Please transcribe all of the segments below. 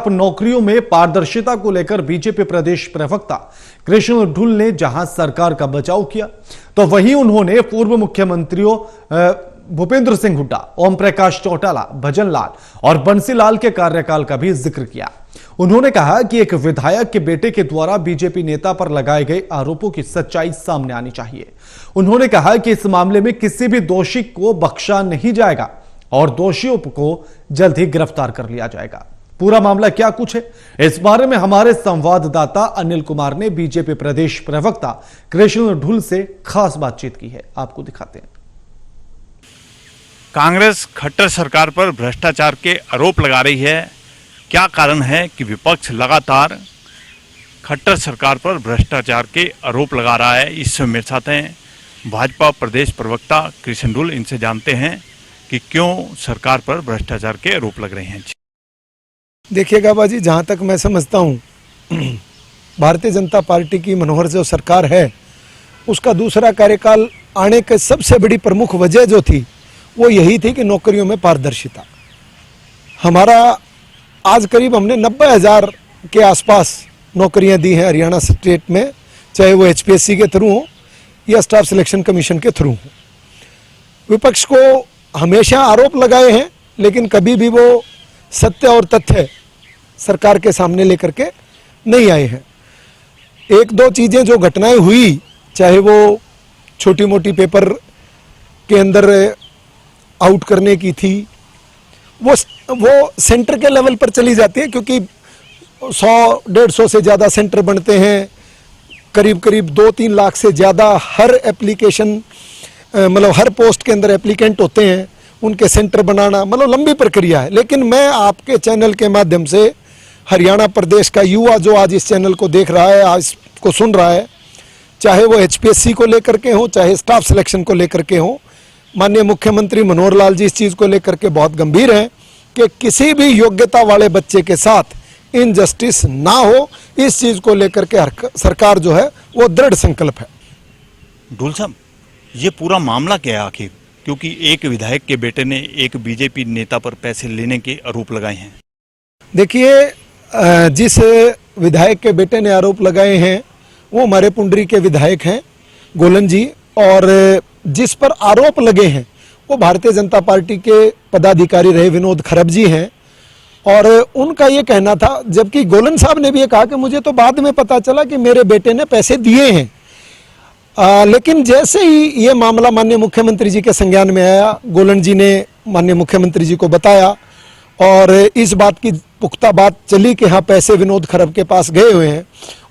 नौकरियों में पारदर्शिता को लेकर बीजेपी प्रदेश प्रवक्ता कृष्ण ढुल ने जहां सरकार का बचाव किया, तो वहीं उन्होंने पूर्व मुख्यमंत्रियों भूपेंद्र सिंह हुड्डा, ओम प्रकाश चौटाला, भजन लाल और बंसी लाल के कार्यकाल का भी जिक्र किया। उन्होंने कहा कि एक विधायक के बेटे के द्वारा बीजेपी नेता पर लगाए गए आरोपों की सच्चाई सामने आनी चाहिए। उन्होंने कहा कि इस मामले में किसी भी दोषी को बख्शा नहीं जाएगा और दोषियों को जल्द ही गिरफ्तार कर लिया जाएगा। पूरा मामला क्या कुछ है, इस बारे में हमारे संवाददाता अनिल कुमार ने बीजेपी प्रदेश प्रवक्ता कृष्ण ढुल से खास बातचीत की है, आपको दिखाते हैं। कांग्रेस खट्टर सरकार पर भ्रष्टाचार के आरोप लगा रही है। क्या कारण है कि विपक्ष लगातार खट्टर सरकार पर भ्रष्टाचार के आरोप लगा रहा है? इस समय मेरे साथ हैं भाजपा प्रदेश प्रवक्ता कृष्ण ढुल। इनसे जानते हैं कि क्यों सरकार पर भ्रष्टाचार के आरोप लग रहे हैं। देखिएगा बाजी, जहाँ तक मैं समझता हूँ भारतीय जनता पार्टी की मनोहर जो सरकार है उसका दूसरा कार्यकाल आने की सबसे बड़ी प्रमुख वजह जो थी वो यही थी कि नौकरियों में पारदर्शिता। हमारा आज करीब हमने 90,000 के आसपास नौकरियां दी हैं हरियाणा स्टेट में, चाहे वो HPSC के थ्रू हो या स्टाफ सिलेक्शन कमीशन के थ्रू हो। विपक्ष को हमेशा आरोप लगाए हैं लेकिन कभी भी वो सत्य और तथ्य सरकार के सामने लेकर के नहीं आए हैं। एक दो चीज़ें जो घटनाएं हुई, चाहे वो छोटी मोटी पेपर के अंदर आउट करने की थी, वो सेंटर के लेवल पर चली जाती है, क्योंकि 100-150 से ज़्यादा सेंटर बनते हैं, करीब करीब 2-3 लाख से ज़्यादा हर एप्लीकेशन मतलब हर पोस्ट के अंदर एप्लीकेंट होते हैं, उनके सेंटर बनाना मतलब लंबी प्रक्रिया है। लेकिन मैं आपके चैनल के माध्यम से हरियाणा प्रदेश का युवा जो आज इस चैनल को देख रहा है, आज को सुन रहा है, चाहे वो HPSC को लेकर के हो, चाहे स्टाफ सिलेक्शन को लेकर के हो, माननीय मुख्यमंत्री मनोहर लाल जी इस चीज़ को लेकर के बहुत गंभीर हैं कि किसी भी योग्यता वाले बच्चे के साथ इनजस्टिस ना हो। इस चीज़ को लेकर के सरकार जो है वो दृढ़ संकल्प है। ढुल साहब, ये पूरा मामला क्या है आखिर? क्योंकि एक विधायक के बेटे ने एक बीजेपी नेता पर पैसे लेने के आरोप लगाए हैं। देखिए, जिस विधायक के बेटे ने आरोप लगाए हैं वो हमारे पुंडरी के विधायक हैं गोलन जी, और जिस पर आरोप लगे हैं वो भारतीय जनता पार्टी के पदाधिकारी रहे विनोद खरब जी हैं। और उनका ये कहना था, जबकि गोलन साहब ने भी ये कहा कि मुझे तो बाद में पता चला कि मेरे बेटे ने पैसे दिए हैं। लेकिन जैसे ही ये मामला माननीय मुख्यमंत्री जी के संज्ञान में आया, गोलन जी ने माननीय मुख्यमंत्री जी को बताया और इस बात की पुख्ता बात चली कि हाँ पैसे विनोद खरब के पास गए हुए हैं।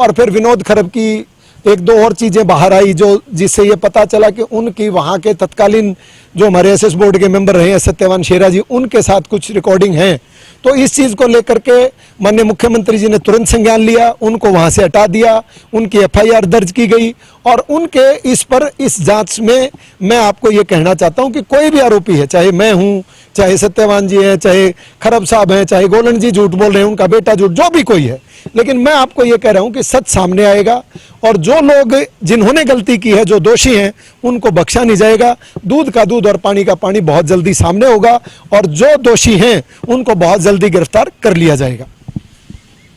और फिर विनोद खरब की एक दो और चीज़ें बाहर आई जो जिससे ये पता चला कि उनकी वहाँ के तत्कालीन जो हमारे SS बोर्ड के मेंबर रहे हैं सत्यवान शेरा जी, उनके साथ कुछ रिकॉर्डिंग हैं। तो इस चीज़ को लेकर के माननीय मुख्यमंत्री जी ने तुरंत संज्ञान लिया, उनको वहाँ से हटा दिया, उनकी FIR दर्ज की गई। और उनके इस जांच में मैं आपको ये कहना चाहता हूँ कि कोई भी आरोपी है, चाहे मैं हूँ, चाहे सत्यवान जी हैं, चाहे खरब साहब हैं, चाहे गोलन जी झूठ बोल रहे हैं, उनका बेटा झूठ, जो भी कोई है, लेकिन मैं आपको ये कह रहा हूँ कि सच सामने आएगा और जो लोग जिन्होंने गलती की है, जो दोषी हैं, उनको बख्शा नहीं जाएगा। दूध का दूध और पानी का पानी बहुत जल्दी सामने होगा और जो दोषी हैं उनको बहुत जल्दी गिरफ्तार कर लिया जाएगा।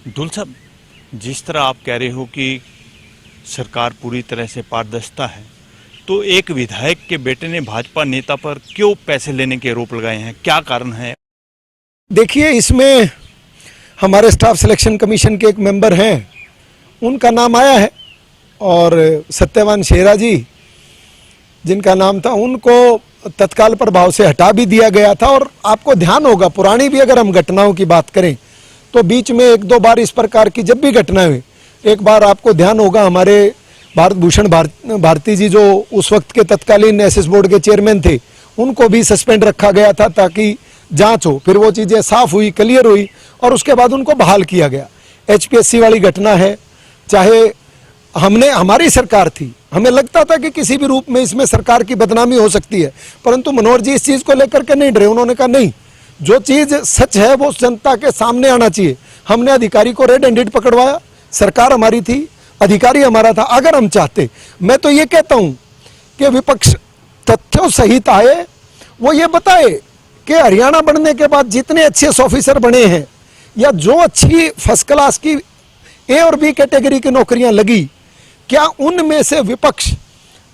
ढुल साहब, जिस तरह आप कह रहे हो कि सरकार पूरी तरह से पारदर्शिता है, तो एक विधायक के बेटे ने भाजपा नेता पर क्यों पैसे लेने के आरोप लगाए हैं? क्या कारण है? देखिए, इसमें हमारे स्टाफ सिलेक्शन कमीशन के एक मेंबर हैं, उनका नाम आया है, और सत्यवान शेरा जी जिनका नाम था, उनको तत्काल प्रभाव से हटा भी दिया गया था। और आपको ध्यान होगा, पुरानी भी अगर हम घटनाओं की बात करें तो बीच में 1-2 बार इस प्रकार की जब भी घटनाएं हुई, एक बार आपको ध्यान होगा हमारे भारत भूषण भारती जी जो उस वक्त के तत्कालीन SS बोर्ड के चेयरमैन थे, उनको भी सस्पेंड रखा गया था ताकि जांच हो। फिर वो चीज़ें साफ हुई, क्लियर हुई और उसके बाद उनको बहाल किया गया। HPSC वाली घटना है, चाहे हमारी सरकार थी, हमें लगता था कि किसी भी रूप में इसमें सरकार की बदनामी हो सकती है, परंतु मनोहर जी इस चीज़ को लेकर के नहीं डरे। उन्होंने कहा नहीं, जो चीज़ सच है वो जनता के सामने आना चाहिए। हमने अधिकारी को रेड हैंडेड पकड़वाया, सरकार हमारी थी, अधिकारी हमारा था। अगर हम चाहते, मैं तो ये कहता हूँ कि विपक्ष तथ्यों सहित आए, वो ये बताए कि हरियाणा बनने के बाद जितने अच्छे ऑफिसर बने हैं, या जो अच्छी फर्स्ट क्लास की ए और बी कैटेगरी की नौकरियां लगी, क्या उनमें से विपक्ष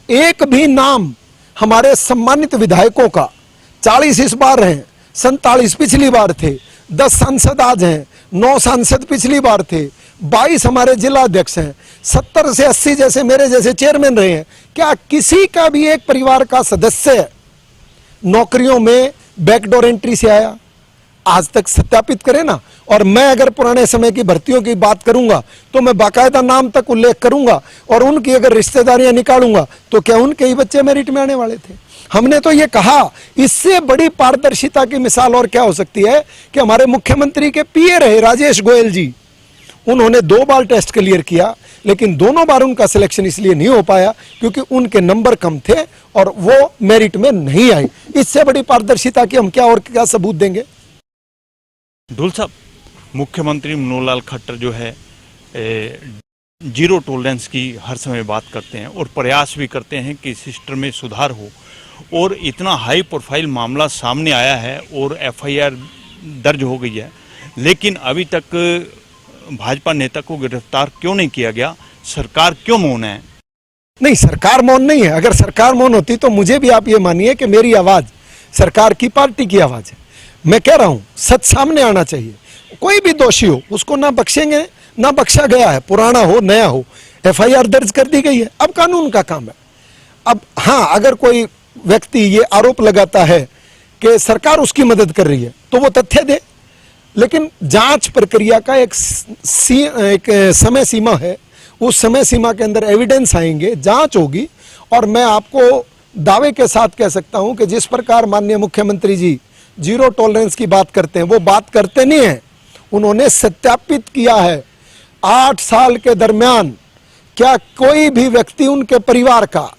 एक भी नाम हमारे सम्मानित विधायकों का, 40 इस बार हैं, 47 पिछली बार थे, 10 सांसद आज हैं, 9 सांसद पिछली बार थे, 22 हमारे जिला अध्यक्ष हैं, 70 से 80 जैसे मेरे जैसे चेयरमैन रहे हैं, क्या किसी का भी एक परिवार का सदस्य नौकरियों में बैकडोर एंट्री से आया? आज तक सत्यापित करें ना। और मैं अगर पुराने समय की भर्तियों की बात करूंगा तो मैं बाकायदा नाम तक उल्लेख करूंगा, और उनकी अगर रिश्तेदारियां निकालूंगा तो क्या उनके ही बच्चे मेरिट में आने वाले थे? हमने तो ये कहा, इससे बड़ी पारदर्शिता की मिसाल और क्या हो सकती है कि हमारे मुख्यमंत्री के पीए रहे राजेश गोयल जी, उन्होंने 2 बार टेस्ट क्लियर किया, लेकिन दोनों बार उनका सिलेक्शन इसलिए नहीं हो पाया क्योंकि उनके नंबर कम थे और वो मेरिट में नहीं आए। इससे बड़ी पारदर्शिता की हम क्या और क्या सबूत देंगे? ढुल साहब, मुख्यमंत्री मनोहर लाल खट्टर जो है जीरो टॉलरेंस की हर समय बात करते हैं और प्रयास भी करते हैं कि सिस्टम में सुधार हो, और इतना हाई प्रोफाइल मामला सामने आया है और एफआईआर दर्ज हो गई है, लेकिन अभी तक भाजपा नेता को गिरफ्तार क्यों नहीं किया गया? सरकार क्यों मौन है? नहीं, सरकार मौन नहीं है। अगर सरकार मौन होती तो मुझे भी आप ये मानिए कि मेरी आवाज सरकार की पार्टी की आवाज है। मैं कह रहा हूं, सच सामने आना चाहिए। कोई भी दोषी हो उसको ना बख्शेंगे ना बख्शा गया है, पुराना हो नया हो, एफआईआर दर्ज कर दी गई है, अब कानून का काम है। अब हाँ, अगर कोई व्यक्ति ये आरोप लगाता है कि सरकार उसकी मदद कर रही है तो वो तथ्य दे, लेकिन जांच प्रक्रिया का एक समय सीमा है। उस समय सीमा के अंदर एविडेंस आएंगे, जांच होगी, और मैं आपको दावे के साथ कह सकता हूं कि जिस प्रकार माननीय मुख्यमंत्री जी जीरो टॉलरेंस की बात करते हैं, वो बात करते नहीं है, उन्होंने सत्यापित किया है। 8 साल के दरमियान क्या कोई भी व्यक्ति उनके परिवार का,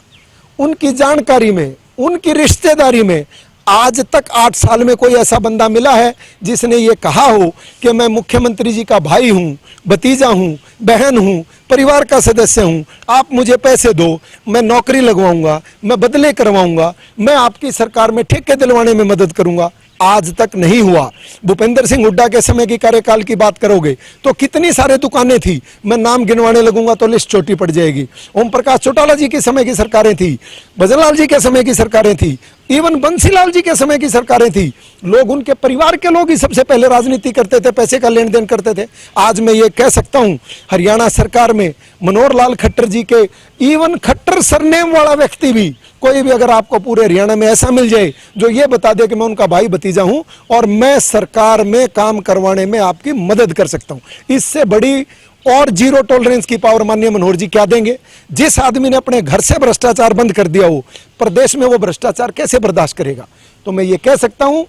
उनकी जानकारी में, उनकी रिश्तेदारी में आज तक 8 साल में कोई ऐसा बंदा मिला है जिसने ये कहा हो कि मैं मुख्यमंत्री जी का भाई हूं, भतीजा हूं, बहन हूं, परिवार का सदस्य हूं, आप मुझे पैसे दो, मैं नौकरी लगवाऊंगा, मैं बदले करवाऊंगा, मैं आपकी सरकार में ठेके दिलवाने में मदद करूंगा? आज तक नहीं हुआ। भूपेंद्र सिंह हुड्डा के समय की कार्यकाल की बात करोगे तो कितनी सारे दुकानें थी, मैं नाम गिनवाने लगूंगा तो लिस्ट छोटी पड़ जाएगी। ओम प्रकाश चौटाला जी के समय की सरकारें थी, भजनलाल जी के समय की सरकारें थी, इवन बंसीलाल जी के समय की सरकारें थी। लोग, उनके परिवार के लोग ही सबसे पहले राजनीति करते थे, पैसे का लेन देन करते थे। आज मैं ये कह सकता हूं, हरियाणा सरकार में मनोहर लाल खट्टर जी के इवन खट्टर सरनेम वाला व्यक्ति भी, कोई भी अगर आपको पूरे हरियाणा में ऐसा मिल जाए जो ये बता दे कि मैं उनका भाई भतीजा हूं और मैं सरकार में काम करवाने में आपकी मदद कर सकता हूं, इससे बड़ी और जीरो टॉलरेंस की पावर माननीय मनोहर जी क्या देंगे? जिस आदमी ने अपने घर से भ्रष्टाचार बंद कर दिया हो, प्रदेश में वो भ्रष्टाचार कैसे बर्दाश्त करेगा? तो मैं ये कह सकता हूं,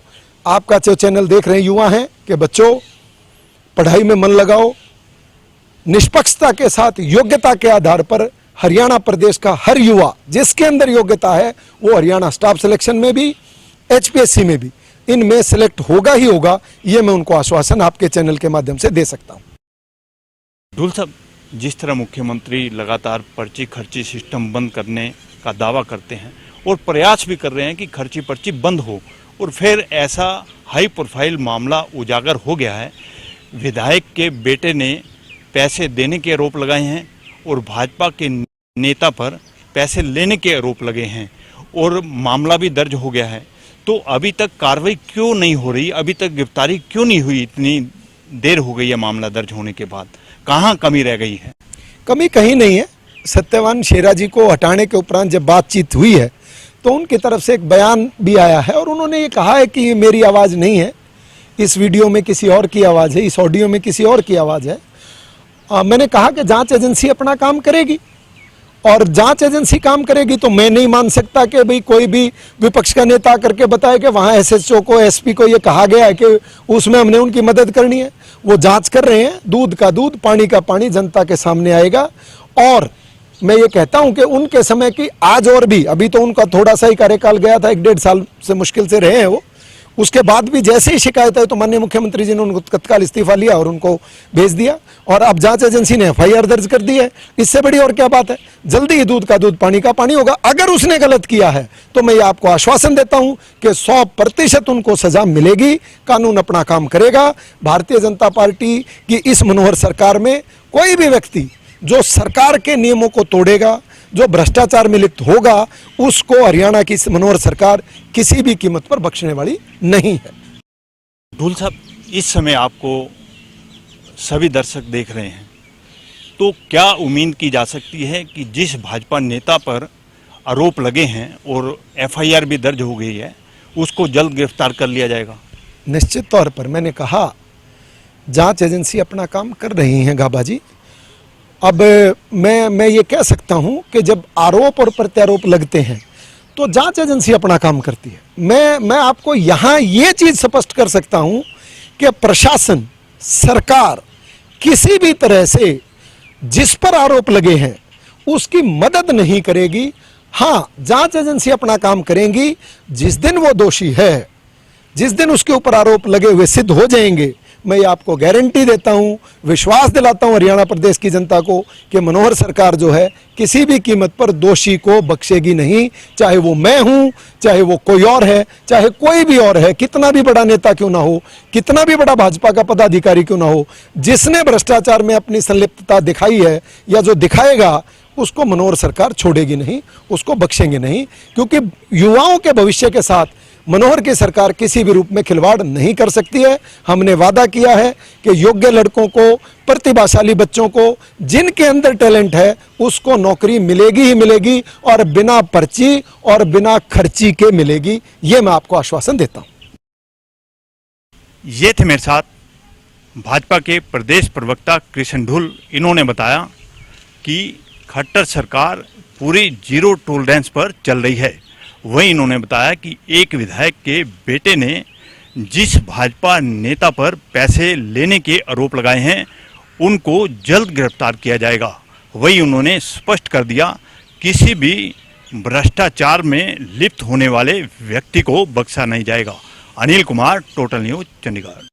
आपका जो चैनल देख रहे युवा हैं, कि बच्चों पढ़ाई में मन लगाओ, निष्पक्षता के साथ योग्यता के आधार पर हरियाणा प्रदेश का हर युवा जिसके अंदर योग्यता है वो हरियाणा स्टाफ सिलेक्शन में भी, एचपीएससी में भी, इनमें सिलेक्ट होगा ही होगा। ये मैं उनको आश्वासन आपके चैनल के माध्यम से दे सकता हूं। ढुल साहब, जिस तरह मुख्यमंत्री लगातार पर्ची खर्ची सिस्टम बंद करने का दावा करते हैं और प्रयास भी कर रहे हैं कि खर्ची पर्ची बंद हो, और फिर ऐसा हाई प्रोफाइल मामला उजागर हो गया है, विधायक के बेटे ने पैसे देने के आरोप लगाए हैं और भाजपा के नेता पर पैसे लेने के आरोप लगे हैं और मामला भी दर्ज हो गया है, तो अभी तक कार्रवाई क्यों नहीं हो रही? अभी तक गिरफ्तारी क्यों नहीं हुई? इतनी देर हो गई है मामला दर्ज होने के बाद, कहाँ कमी रह गई है? कमी कहीं नहीं है। सत्यवान शेरा जी को हटाने के उपरांत जब बातचीत हुई है तो उनकी तरफ से एक बयान भी आया है और उन्होंने ये कहा है कि ये मेरी आवाज़ नहीं है, इस वीडियो में किसी और की आवाज़ है, इस ऑडियो में किसी और की आवाज़ है। मैंने कहा कि जांच एजेंसी अपना काम करेगी और जांच एजेंसी काम करेगी तो मैं नहीं मान सकता कि भाई कोई भी विपक्ष का नेता करके बताए कि वहाँ एसएचओ को, एसपी को ये कहा गया है कि उसमें हमने उनकी मदद करनी है। वो जांच कर रहे हैं, दूध का दूध, पानी का पानी जनता के सामने आएगा। और मैं ये कहता हूं कि उनके समय की आज और भी, अभी तो उनका थोड़ा सा ही कार्यकाल गया था, 1-1.5 साल से मुश्किल से रहे हैं वो, उसके बाद भी जैसे ही शिकायत आई तो माननीय मुख्यमंत्री जी ने उनको तत्काल इस्तीफा लिया और उनको भेज दिया, और अब जांच एजेंसी ने एफआईआर दर्ज कर दी है। इससे बड़ी और क्या बात है। जल्दी ही दूध का दूध पानी का पानी होगा। अगर उसने गलत किया है तो मैं ये आपको आश्वासन देता हूं कि 100% उनको सजा मिलेगी, कानून अपना काम करेगा। भारतीय जनता पार्टी की इस मनोहर सरकार में कोई भी व्यक्ति जो सरकार के नियमों को तोड़ेगा, जो भ्रष्टाचार में लिप्त होगा, उसको हरियाणा की मनोहर सरकार किसी भी कीमत पर बख्शने वाली नहीं है। ढूल साहब, इस समय आपको सभी दर्शक देख रहे हैं, तो क्या उम्मीद की जा सकती है कि जिस भाजपा नेता पर आरोप लगे हैं और एफआईआर भी दर्ज हो गई है, उसको जल्द गिरफ्तार कर लिया जाएगा? निश्चित तौर पर मैंने कहा जांच एजेंसी अपना काम कर रही हैं गाबा जी। अब मैं ये कह सकता हूं कि जब आरोप और प्रत्यारोप लगते हैं तो जांच एजेंसी अपना काम करती है। मैं आपको यहां ये चीज स्पष्ट कर सकता हूं कि प्रशासन, सरकार किसी भी तरह से जिस पर आरोप लगे हैं उसकी मदद नहीं करेगी। हां, जांच एजेंसी अपना काम करेंगी। जिस दिन वो दोषी है, जिस दिन उसके ऊपर आरोप लगे हुए सिद्ध हो जाएंगे, मैं ये आपको गारंटी देता हूं, विश्वास दिलाता हूं हरियाणा प्रदेश की जनता को कि मनोहर सरकार जो है किसी भी कीमत पर दोषी को बख्शेगी नहीं। चाहे वो मैं हूं, चाहे वो कोई और है, चाहे कोई भी और है, कितना भी बड़ा नेता क्यों ना हो, कितना भी बड़ा भाजपा का पदाधिकारी क्यों ना हो, जिसने भ्रष्टाचार में अपनी संलिप्तता दिखाई है या जो दिखाएगा, उसको मनोहर सरकार छोड़ेगी नहीं, उसको बख्शेंगे नहीं। क्योंकि युवाओं के भविष्य के साथ मनोहर की सरकार किसी भी रूप में खिलवाड़ नहीं कर सकती है। हमने वादा किया है कि योग्य लड़कों को, प्रतिभाशाली बच्चों को, जिनके अंदर टैलेंट है, उसको नौकरी मिलेगी ही मिलेगी, और बिना पर्ची और बिना खर्ची के मिलेगी। ये मैं आपको आश्वासन देता हूं। ये थे मेरे साथ भाजपा के प्रदेश प्रवक्ता कृष्ण ढुल। इन्होंने बताया कि खट्टर सरकार पूरी जीरो टॉलरेंस पर चल रही है। वहीं इन्होंने बताया कि एक विधायक के बेटे ने जिस भाजपा नेता पर पैसे लेने के आरोप लगाए हैं, उनको जल्द गिरफ्तार किया जाएगा। वहीं उन्होंने स्पष्ट कर दिया, किसी भी भ्रष्टाचार में लिप्त होने वाले व्यक्ति को बख्शा नहीं जाएगा। Anil Kumar, total news, Chandigarh.